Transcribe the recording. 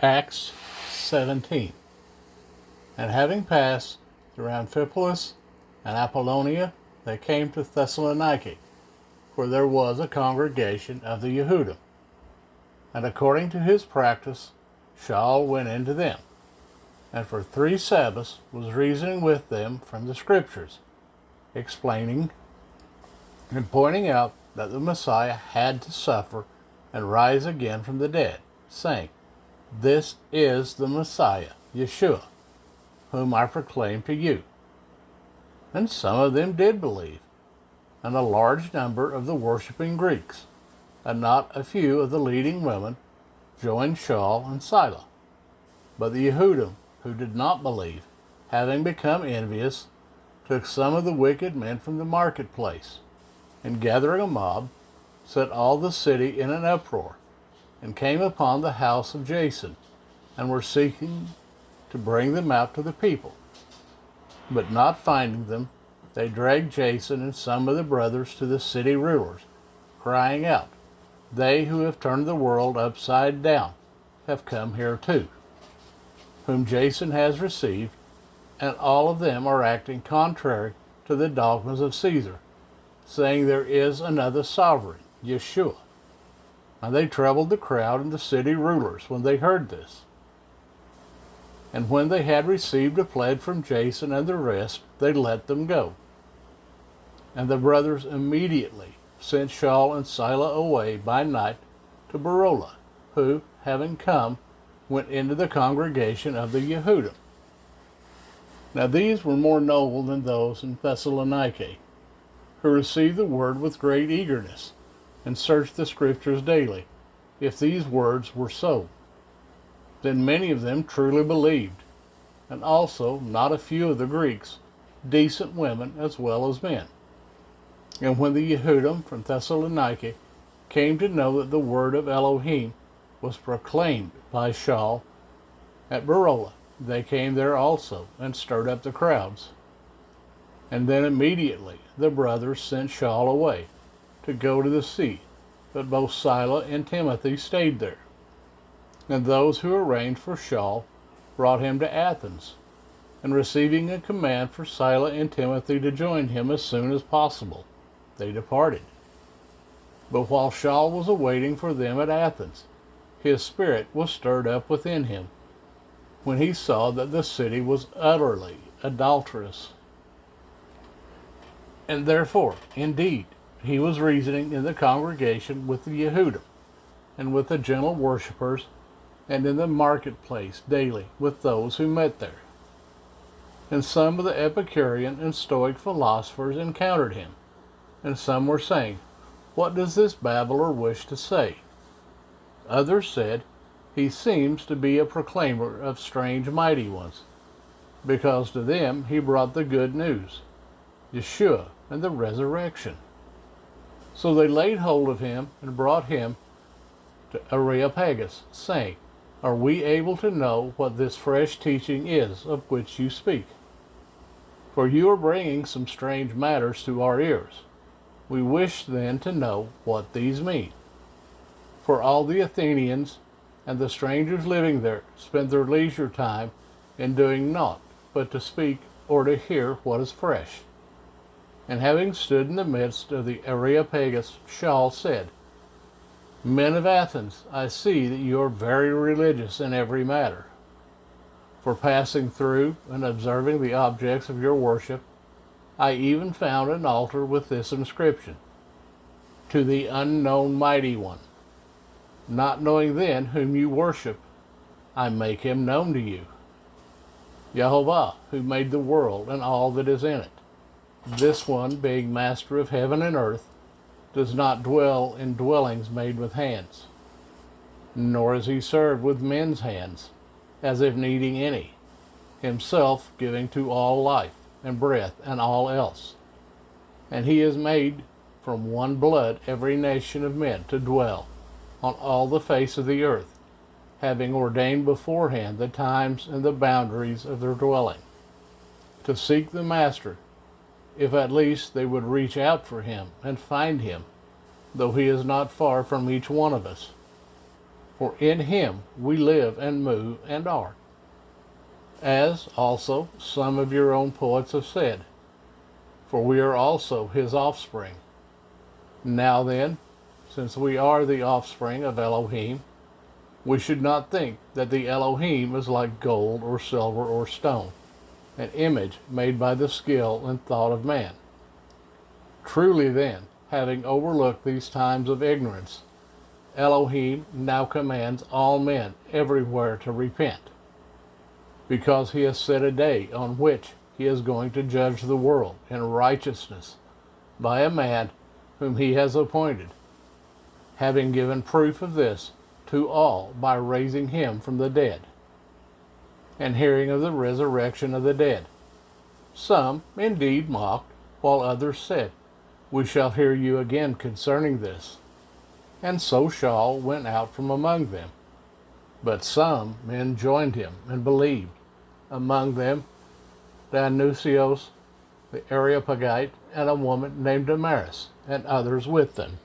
Acts 17. And having passed through Amphipolis and Apollonia, they came to Thessalonica, where there was a congregation of the Yehudim. And according to his practice, Shaul went into them, and for 3 Sabbaths was reasoning with them from the Scriptures, explaining and pointing out that the Messiah had to suffer and rise again from the dead, saying, "This is the Messiah, Yeshua, whom I proclaim to you." And some of them did believe, and a large number of the worshipping Greeks, and not a few of the leading women, joined Shaul and Silas. But the Yehudim, who did not believe, having become envious, took some of the wicked men from the marketplace, and gathering a mob, set all the city in an uproar, and came upon the house of Jason, and were seeking to bring them out to the people. But not finding them, they dragged Jason and some of the brothers to the city rulers, crying out, "They who have turned the world upside down have come here too, whom Jason has received, and all of them are acting contrary to the dogmas of Caesar, saying there is another sovereign, Yeshua." And they troubled the crowd and the city rulers when they heard this. And when they had received a pledge from Jason and the rest, they let them go. And the brothers immediately sent Shaul and Silas away by night to Berola, who, having come, went into the congregation of the Yehudim. Now these were more noble than those in Thessalonica, who received the word with great eagerness, and searched the Scriptures daily, if these words were so. Then many of them truly believed, and also not a few of the Greeks, decent women as well as men. And when the Yehudim from Thessalonica came to know that the word of Elohim was proclaimed by Shaul at Berola, they came there also, and stirred up the crowds. And then immediately the brothers sent Shaul away to go to the sea, but both Silas and Timothy stayed there. And those who arranged for Shaul brought him to Athens, and receiving a command for Silas and Timothy to join him as soon as possible, they departed. But while Shaul was awaiting for them at Athens, his spirit was stirred up within him, when he saw that the city was utterly adulterous. And therefore, indeed, he was reasoning in the congregation with the Yehudim, and with the gentle worshippers, and in the marketplace daily with those who met there. And some of the Epicurean and Stoic philosophers encountered him, and some were saying, "What does this babbler wish to say?" Others said, "He seems to be a proclaimer of strange mighty ones," because to them he brought the good news, Yeshua and the resurrection. So they laid hold of him and brought him to Areopagus, saying, "Are we able to know what this fresh teaching is of which you speak? For you are bringing some strange matters to our ears. We wish then to know what these mean." For all the Athenians and the strangers living there spend their leisure time in doing naught but to speak or to hear what is fresh. And having stood in the midst of the Areopagus, Shaul said, "Men of Athens, I see that you are very religious in every matter. For passing through and observing the objects of your worship, I even found an altar with this inscription, 'To the unknown mighty one.' Not knowing then whom you worship, I make him known to you. Jehovah, who made the world and all that is in it. This one, being master of heaven and earth, does not dwell in dwellings made with hands, nor is he served with men's hands, as if needing any, himself giving to all life and breath and all else. And he has made from one blood every nation of men to dwell on all the face of the earth, having ordained beforehand the times and the boundaries of their dwelling, to seek the Master, if at least they would reach out for him and find him, though he is not far from each one of us. For in him we live and move and are. As also some of your own poets have said, for we are also his offspring. Now then, since we are the offspring of Elohim, we should not think that the Elohim is like gold or silver or stone, an image made by the skill and thought of man. Truly then, having overlooked these times of ignorance, Elohim now commands all men everywhere to repent, because he has set a day on which he is going to judge the world in righteousness by a man whom he has appointed, having given proof of this to all by raising him from the dead, and hearing of the resurrection of the dead. Some indeed mocked, while others said, we shall hear you again concerning this. And so Shaul went out from among them. But some men joined him and believed, among them Dionysius the Areopagite and a woman named Damaris, and others with them.